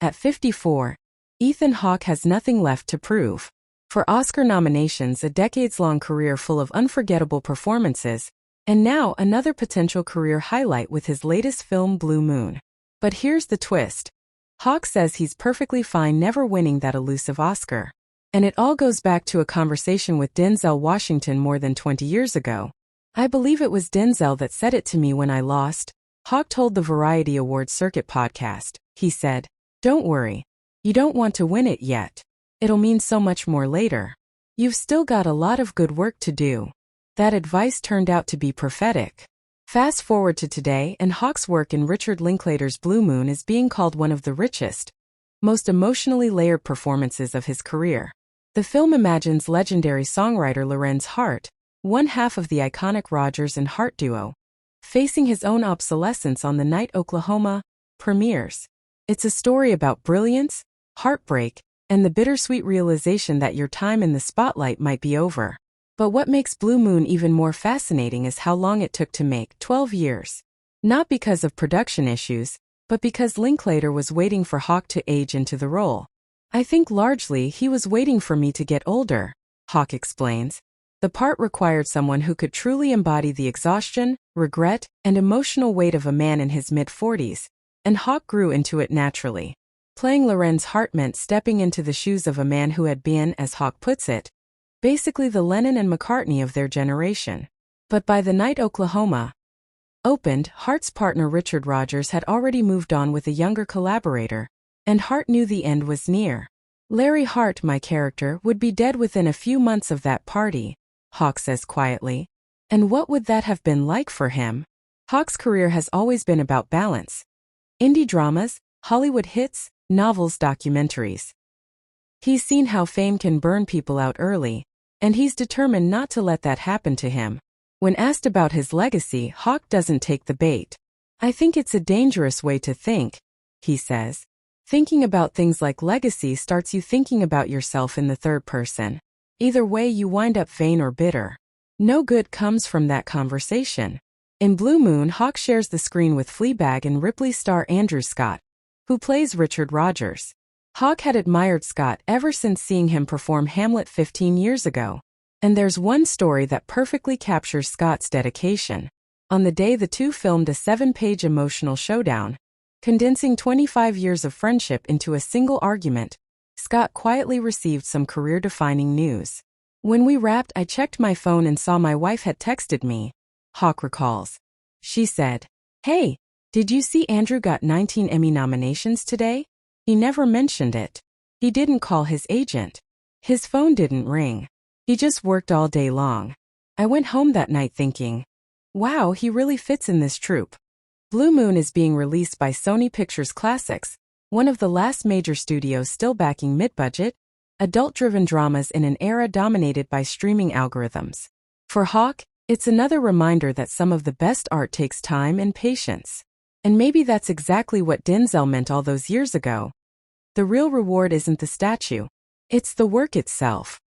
At 54, Ethan Hawke has nothing left to prove. For Oscar nominations, a decades-long career full of unforgettable performances, and now another potential career highlight with his latest film Blue Moon. But here's the twist. Hawke says he's perfectly fine never winning that elusive Oscar. And it all goes back to a conversation with Denzel Washington more than 20 years ago. I believe it was Denzel that said it to me when I lost, Hawke told the Variety Awards Circuit podcast. He said, "Don't worry. You don't want to win it yet. It'll mean so much more later. You've still got a lot of good work to do." That advice turned out to be prophetic. Fast forward to today, and Hawke's work in Richard Linklater's Blue Moon is being called one of the richest, most emotionally layered performances of his career. The film imagines legendary songwriter Lorenz Hart, one half of the iconic Rodgers and Hart duo, facing his own obsolescence on the night Oklahoma premieres. It's a story about brilliance, heartbreak, and the bittersweet realization that your time in the spotlight might be over. But what makes Blue Moon even more fascinating is how long it took to make, 12 years. Not because of production issues, but because Linklater was waiting for Hawke to age into the role. "I think largely he was waiting for me to get older," Hawke explains. The part required someone who could truly embody the exhaustion, regret, and emotional weight of a man in his mid-40s, and Hawke grew into it naturally. Playing Lorenz Hart meant stepping into the shoes of a man who had been, as Hawke puts it, basically the Lennon and McCartney of their generation. But by the night Oklahoma opened, Hart's partner Richard Rodgers had already moved on with a younger collaborator, and Hart knew the end was near. "Larry Hart, my character, would be dead within a few months of that party," Hawke says quietly. And what would that have been like for him? Hawke's career has always been about balance. Indie dramas, Hollywood hits, novels, documentaries. He's seen how fame can burn people out early, and he's determined not to let that happen to him. When asked about his legacy, Hawke doesn't take the bait. "I think it's a dangerous way to think," he says. "Thinking about things like legacy starts you thinking about yourself in the third person. Either way, you wind up vain or bitter. No good comes from that conversation." In Blue Moon, Hawke shares the screen with Fleabag and Ripley star Andrew Scott, who plays Richard Rodgers. Hawke had admired Scott ever since seeing him perform Hamlet 15 years ago. And there's one story that perfectly captures Scott's dedication. On the day the two filmed a 7-page emotional showdown, condensing 25 years of friendship into a single argument, Scott quietly received some career-defining news. "When we wrapped, I checked my phone and saw my wife had texted me," Hawke recalls. She said, "Hey, did you see Andrew got 19 Emmy nominations today?" He never mentioned it. He didn't call his agent. His phone didn't ring. He just worked all day long. I went home that night thinking, wow, he really fits in this troupe. Blue Moon is being released by Sony Pictures Classics, one of the last major studios still backing mid-budget, adult-driven dramas in an era dominated by streaming algorithms. For Hawke, it's another reminder that some of the best art takes time and patience. And maybe that's exactly what Denzel meant all those years ago. The real reward isn't the statue. It's the work itself.